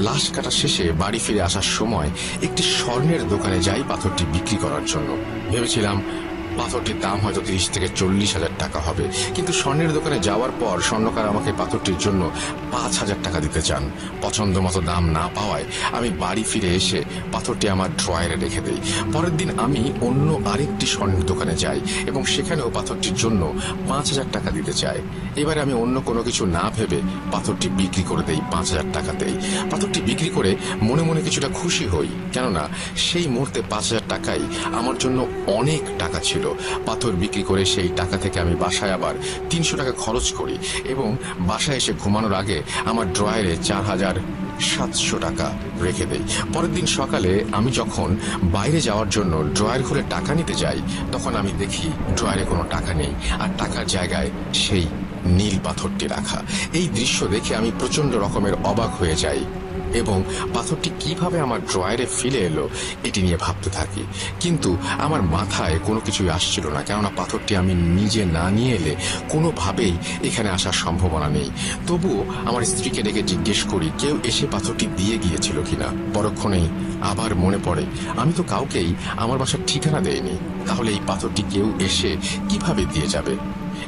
লাশ কাটা শেষে বাড়ি ফিরে আসার সময় একটি স্বর্ণের দোকানে যাই পাথরটি বিক্রি করার জন্য। ভেবেছিলাম পাথরটির দাম হয়তো 30 থেকে 40 হাজার টাকা হবে, কিন্তু স্বর্ণের দোকানে যাওয়ার পর স্বর্ণকার আমাকে পাথরটির জন্য 5,000 টাকা দিতে চান। পছন্দ মতো দাম না পাওয়ায় আমি বাড়ি ফিরে এসে পাথরটি আমার ড্রয়ারে রেখে দেই। পরের দিন আমি অন্য আরেকটি স্বর্ণের দোকানে যাই এবং সেখানেও পাথরটির জন্য 5,000 টাকা দিতে চাই। এবারে আমি অন্য কোনো কিছু না ভেবে পাথরটি বিক্রি করে দেই 5,000 টাকাতেই। পাথরটি বিক্রি করে মনে মনে কিছুটা খুশি হই, কেননা সেই মুহূর্তে 5,000 টাকাই আমার জন্য অনেক টাকা ছিল। পাথর বিক্রি করে সেই টাকা থেকে আমি বাসায় আবার 300 টাকা খরচ করি এবং বাসায় এসে ঘুমানোর আগে আমার ড্রয়ারে 4,700 টাকা রেখে দেই। পরের দিন সকালে আমি যখন বাইরে যাওয়ার জন্য ড্রয়ার খুলে টাকা নিতে যাই, তখন আমি দেখি ড্রয়ারে কোনো টাকা নেই, আর টাকার জায়গায় সেই নীল পাথরটি রাখা। এই দৃশ্য দেখে আমি প্রচন্ড রকমের অবাক হয়ে যাই এবং পাথরটি কিভাবে আমার ড্রয়ারে ফিরে এলো এটি নিয়ে ভাবতে থাকি। কিন্তু আমার মাথায় কোনো কিছুই আসছিল না, কেননা পাথরটি আমি নিজে না নিয়ে এলে কোনোভাবেই এখানে আসার সম্ভাবনা নেই। তবুও আমার স্ত্রীকে ডেকে জিজ্ঞেস করি কেউ এসে পাথরটি দিয়ে গিয়েছিল কিনা। পরক্ষণেই আবার মনে পড়ে আমি তো কাউকেই আমার বাসার ঠিকানা দেইনি, তাহলে এই পাথরটি কেউ এসে কিভাবে দিয়ে যাবে।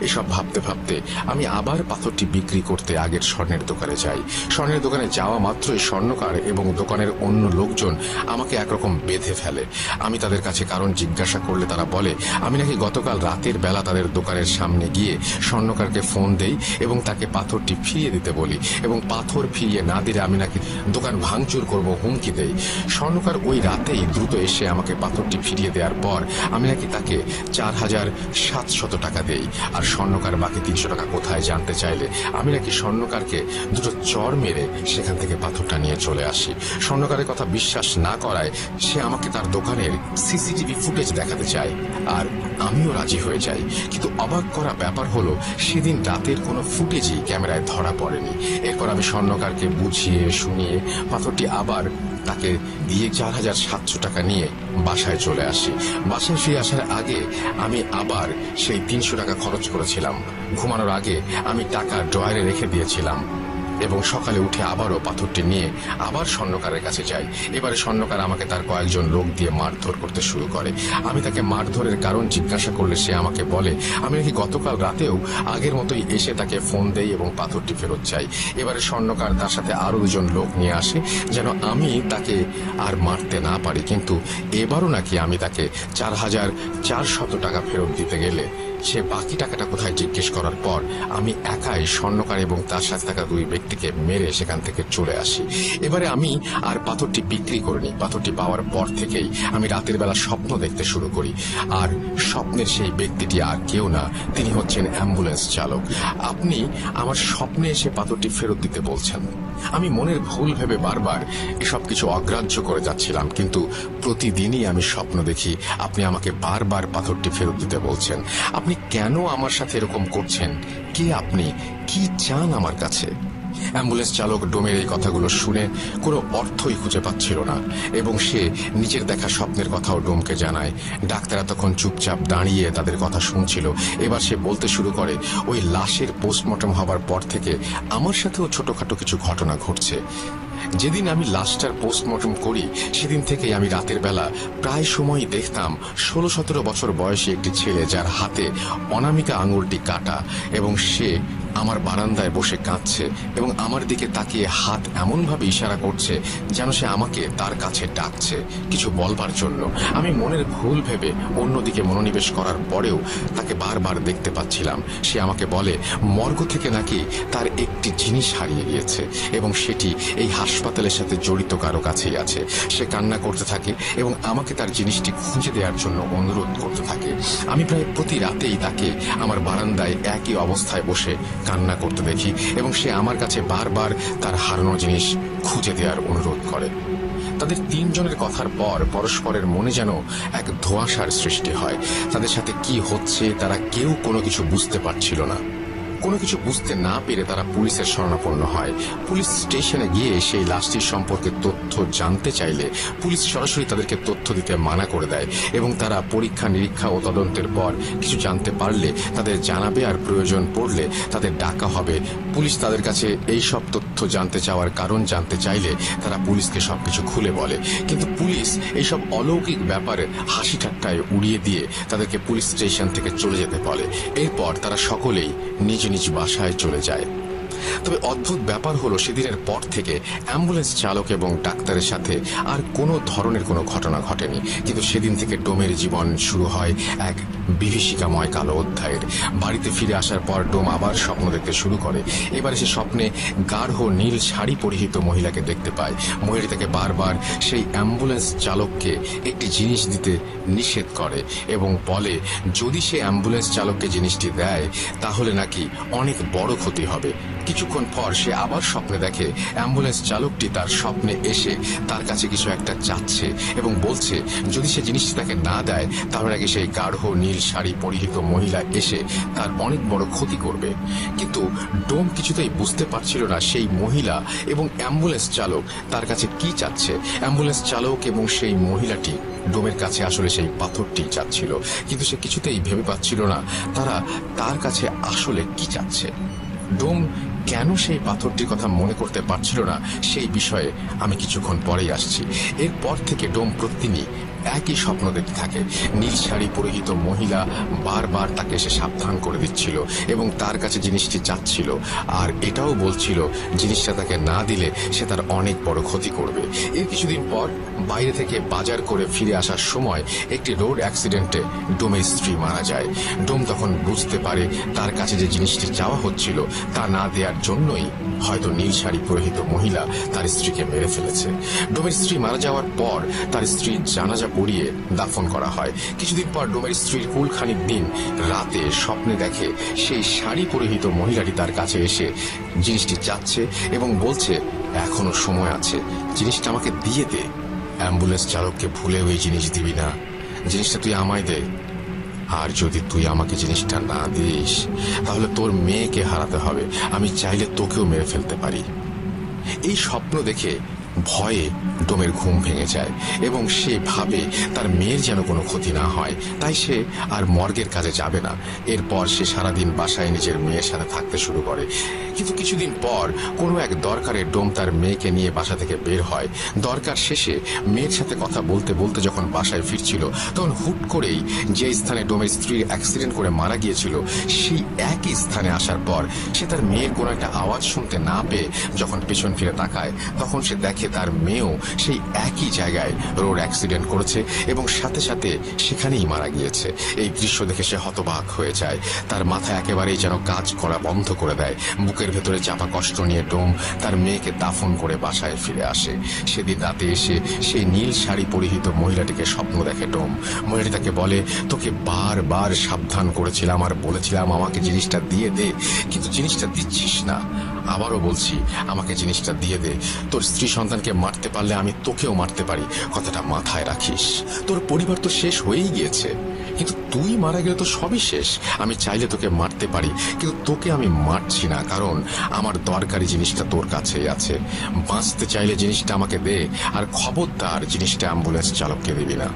এসব ভাবতে ভাবতে আমি আবার পাথরটি বিক্রি করতে আগের স্বর্ণের দোকানে যাই। স্বর্ণের দোকানে যাওয়া মাত্রই স্বর্ণকার এবং দোকানের অন্য লোকজন আমাকে একরকম বেঁধে ফেলে। আমি তাদের কাছে কারণ জিজ্ঞাসা করলে তারা বলে আমি নাকি গতকাল রাতের বেলা তাদের দোকানের সামনে গিয়ে স্বর্ণকারকে ফোন দেই এবং তাকে পাথরটি ফিরিয়ে দিতে বলি, এবং পাথর ফিরিয়ে না দিলে আমি নাকি দোকান ভাঙচুর করব হুমকি দেই। স্বর্ণকার ওই রাতেই দ্রুত এসে আমাকে পাথরটি ফিরিয়ে দেওয়ার পর আমি নাকি তাকে 4,700 টাকা দেই, আর স্বর্ণকার বাকি 300 টাকা কোথায় জানতে চাইলে আমি নাকি স্বর্ণকারকে দুটো চড় মেরে সেখান থেকে পাথরটা নিয়ে চলে আসি। স্বর্ণকারের কথা বিশ্বাস না করায় সে আমাকে তার দোকানের সিসিটিভি ফুটেজ দেখাতে চায়, আর আমিও রাজি হয়ে যাই। কিন্তু অবাক করা ব্যাপার হলো সেদিন রাতের কোনো ফুটেজই ক্যামেরায় ধরা পড়েনি। এরপর আমি স্বর্ণকারকে বুঝিয়ে শুনিয়ে পাথরটি আবার তাকে দিয়ে 4,700 টাকা নিয়ে বাসায় চলে আসি। বাসায় ফিরে আসার আগে আমি আবার সেই 300 টাকা খরচ করেছিলাম। ঘুমানোর আগে আমি টাকা ড্রয়ারে রেখে দিয়েছিলাম এবং সকালে উঠে আবারও পাথরটি নিয়ে আবার স্বর্ণকারের কাছে যাই। এবারে স্বর্ণকার আমাকে তার কয়েকজন লোক দিয়ে মারধর করতে শুরু করে। আমি তাকে মারধরের কারণ জিজ্ঞাসা করলে সে আমাকে বলে আমি নাকি গতকাল রাতেও আগের মতোই এসে তাকে ফোন দেই এবং পাথরটি ফেরত চাই। এবারে স্বর্ণকার তার সাথে আরো 2জন লোক নিয়ে আসে যেন আমি তাকে আর মারতে না পারি, কিন্তু এবারও নাকি আমি তাকে 4,400 টাকা ফেরত দিতে গেলে সে বাকি টাকাটা কোথায় জিজ্ঞেস করার পর আমি একাই স্বর্ণকার এবং তার সাথে থাকা 2 ব্যক্তিকে মেরে সেখান থেকে চলে আসি। এবারে আমি আর পাথরটি বিক্রি করিনি। পাথরটি পাওয়ার পর থেকেই আমি রাতের বেলা স্বপ্ন দেখতে শুরু করি, আর স্বপ্নের সেই ব্যক্তিটি আর কেউ না, তিনি হচ্ছেন অ্যাম্বুলেন্স চালক। আপনি আমার স্বপ্নে এসে পাথরটি ফেরত দিতে বলছেন। আমি মনের ভুল ভেবে বারবার এসব কিছু অগ্রাহ্য করে যাচ্ছিলাম, কিন্তু প্রতিদিনই আমি স্বপ্ন দেখি আপনি আমাকে বারবার পাথরটি ফেরত দিতে বলছেন। আপনি কেন আমার সাথে এরকম করছেন? কে আপনি? কি চান আমার কাছে? অ্যাম্বুলেন্স চালক ডোমের এই কথাগুলো শুনে কোনো অর্থই খুঁজে পাচ্ছিল না এবং সে নিজের দেখা স্বপ্নের কথাও ডোমকে জানায়। ডাক্তাররা তখন চুপচাপ দাঁড়িয়ে তাদের কথা শুনছিল। এবার সে বলতে শুরু করে ওই লাশের পোস্টমর্টম হবার পর থেকে আমার সাথেও ছোটখাটো কিছু ঘটনা ঘটছে। যেদিন আমি লাশটার পোস্টমর্টম করি সেদিন থেকেই আমি রাতের বেলা প্রায় সময়ই দেখতাম 16-17 বছর বয়সী একটি ছেলে, যার হাতে অনামিকা আঙুলটি কাটা, এবং সে আমার বারান্দায় বসে কাঁদছে এবং আমার দিকে তাকিয়ে হাত এমনভাবে ইশারা করছে যেন সে আমাকে তার কাছে ডাকছে কিছু বলবার জন্য। আমি মনের ভুল ভেবে অন্যদিকে মনোনিবেশ করার পরেও তাকে বারবার দেখতে পাচ্ছিলাম। সে আমাকে বলে মর্গ থেকে নাকি তার একটি জিনিস হারিয়ে গিয়েছে এবং সেটি এই হাসপাতালের সাথে জড়িত কারো কাছেই আছে। সে কান্না করতে থাকে এবং আমাকে তার জিনিসটি খুঁজে দেওয়ার জন্য অনুরোধ করতে থাকে। আমি প্রায় প্রতি রাতেই তাকে আমার বারান্দায় একই অবস্থায় বসে কান্না করতে দেখি এবং সে আমার কাছে বারবার তার হারানো জিনিস খুঁজে দেওয়ার অনুরোধ করে। তাদের তিনজনের কথার পর পরস্পরের মনে যেন এক ধোঁয়াশার সৃষ্টি হয়। তাদের সাথে কি হচ্ছে তারা কেউ কোনো কিছু বুঝতে পারছিল না। কোনো কিছু বুঝতে না পেরে তারা পুলিশের শরণাপন্ন হয়। পুলিশ স্টেশনে গিয়ে সেই লাশটির সম্পর্কে তথ্য জানতে চাইলে পুলিশ সরাসরি তাদেরকে তথ্য দিতে মানা করে দেয় এবং তারা পরীক্ষা নিরীক্ষা ও তদন্তের পর কিছু জানতে পারলে তাদের জানাবে, আর প্রয়োজন পড়লে তাদের ডাকা হবে। পুলিশ তাদের কাছে এই সব তথ্য জানতে চাওয়ার কারণ জানতে চাইলে তারা পুলিশকে সবকিছু খুলে বলে, কিন্তু পুলিশ এইসব অলৌকিক ব্যাপারে হাসি ঠাট্টায় উড়িয়ে দিয়ে তাদেরকে পুলিশ স্টেশন থেকে চলে যেতে বলে। এরপর তারা সকলেই নিজ নিজ বাসায় চলে যায়। তবে অদ্ভুত ব্যাপার হলো, সেদিনের পর থেকে অ্যাম্বুলেন্স চালক এবং ডাক্তারের সাথে আর কোনো ধরনের কোনো ঘটনা ঘটেনি, কিন্তু সেদিন থেকে ডোমের জীবন শুরু হয় এক বিভীষিকাময় কালো অধ্যায়ের। বাড়িতে ফিরে আসার পর ডোম আবার স্বপ্ন দেখতে শুরু করে। এবারে সে স্বপ্নে গাঢ় নীল শাড়ি পরিহিত মহিলাকে দেখতে পায়। মহিলা তাকে বারবার সেই অ্যাম্বুলেন্স চালককে একটি জিনিস দিতে নিষেধ করে এবং বলে যদি সে অ্যাম্বুলেন্স চালককে জিনিসটি দেয় তাহলে নাকি অনেক বড় ক্ষতি হবে। কিছুক্ষণ পর সে আবার স্বপ্নে দেখে অ্যাম্বুলেন্স চালকটি তার স্বপ্নে এসে তার কাছে কিছু একটা চাচ্ছে এবং বলছে যদি সে জিনিসটি তাকে না দেয় তাহলে নাকি সেই গাঢ় নীল শাড়ি পরিহিত মহিলা এসে তার অনেক বড় ক্ষতি করবে। কিন্তু ডোম কিছুতেই বুঝতে পারছিল না সেই মহিলা এবং অ্যাম্বুলেন্স চালক তার কাছে কি চাচ্ছে। অ্যাম্বুলেন্স চালক এবং সেই মহিলাটি ডোমের কাছে আসলে সেই পাথরটি চাচ্ছিল, কিন্তু সে কিছুতেই ভেবে পাচ্ছিল না তারা তার কাছে আসলে কি চাচ্ছে। ডোম কেন সেই পাথরটির কথা মনে করতে পারছিল না সেই বিষয়ে আমি কিছুক্ষণ পরেই আসছি। এরপর থেকে ডোম প্রতিদিনই একই স্বপ্ন দেখতে থাকে। নীল শাড়ি পরিহিত মহিলা বারবার তাকে এসে সাবধান করে দিচ্ছিল এবং তার কাছে জিনিসটি চাচ্ছিল, আর এটাও বলছিল জিনিসটা তাকে না দিলে সে তার অনেক বড় ক্ষতি করবে। এর কিছুদিন পর বাইরে থেকে বাজার করে ফিরে আসার সময় একটি রোড অ্যাক্সিডেন্টে ডোমের স্ত্রী মারা যায়। ডোম তখন বুঝতে পারে তার কাছে যে জিনিসটি চাওয়া হচ্ছিল তা না দেওয়ার জন্যই হয়তো নীল শাড়ি পরিহিত মহিলা তার স্ত্রীকে মেরে ফেলেছে। ডোমের স্ত্রী মারা যাওয়ার পর তার স্ত্রীর জানাজা পড়িয়ে দাফন করা হয়। কিছুদিন পর ডোমের স্ত্রীর কুলখানিক দিন রাতে স্বপ্নে দেখে সেই শাড়ি পরিহিত মহিলাটি তার কাছে এসে জিনিসটি চাচ্ছে এবং বলছে এখনো সময় আছে, জিনিসটা আমাকে দিয়ে দে। অ্যাম্বুলেন্স চালককে ভুলেও এই জিনিস দিবি না, জিনিসটা তুই আমায় দে। আর যদি তুই আমাকে জিনিসটা না দিস তাহলে তোর মেয়েকে হারাতে হবে, আমি চাইলে তোকেও মেরে ফেলতে পারি। এই স্বপ্ন দেখে ভয়ে ডোমের ঘুম ভেঙে যায় এবং সে ভাবে তার মেয়ের যেন কোনো ক্ষতি না হয়, তাই সে আর মর্গের কাজে যাবে না। এরপর সে সারাদিন বাসায় নিজের মেয়ের সাথে থাকতে শুরু করে। কিন্তু কিছুদিন পর কোনো এক দরকারে ডোম তার মেয়েকে নিয়ে বাসা থেকে বের হয়। দরকার শেষে মেয়ের সাথে কথা বলতে বলতে যখন বাসায় ফিরছিল তখন হুট করেই যে স্থানে ডোমের স্ত্রীর অ্যাক্সিডেন্ট করে মারা গিয়েছিল সেই একই স্থানে আসার পর সে তার মেয়ের কোনো একটা আওয়াজ শুনতে না পেয়ে যখন পেছন ফিরে তাকায় তখন সে দেখে তার মেয়েও সেই একই জায়গায় রোড অ্যাক্সিডেন্ট করেছে এবং সাথে সাথে সেখানেই মারা গিয়েছে। এই দৃশ্য দেখে সে হতবাক হয়ে যায়। তার মাথা একেবারেই যেন কাজ করা বন্ধ করে দেয়। বুকের ভেতরে চাপা কষ্ট নিয়ে ডোম তার মেয়েকে দাফন করে বাসায় ফিরে আসে। সেদিন রাতে এসে সেই নীল শাড়ি পরিহিত মহিলাটিকে স্বপ্ন দেখে ডোম। মহিলাটি তাকে বলে তোকে বারবার সাবধান করেছিলাম আর বলেছিলাম আমাকে জিনিসটা দিয়ে দে, কিন্তু জিনিসটা দিচ্ছিস না। আবারও বলছি আমাকে জিনিসটা দিয়ে দে, তোর স্ত্রী সন্তানকে মারতে পারলে আমি তোকেও মারতে পারি, কথাটা মাথায় রাখিস। তোর পরিবার তো শেষ হয়েই গিয়েছে, কিন্তু তুই মারা গেলে তো সবই শেষ। আমি চাইলে তোকে মারতে পারি, কিন্তু তোকে আমি মারছি না, কারণ আমার দরকারি জিনিসটা তোর কাছেই আছে। বাঁচতে চাইলে জিনিসটা আমাকে দে, আর খবরদার জিনিসটা অ্যাম্বুলেন্স চালককে দিবি না।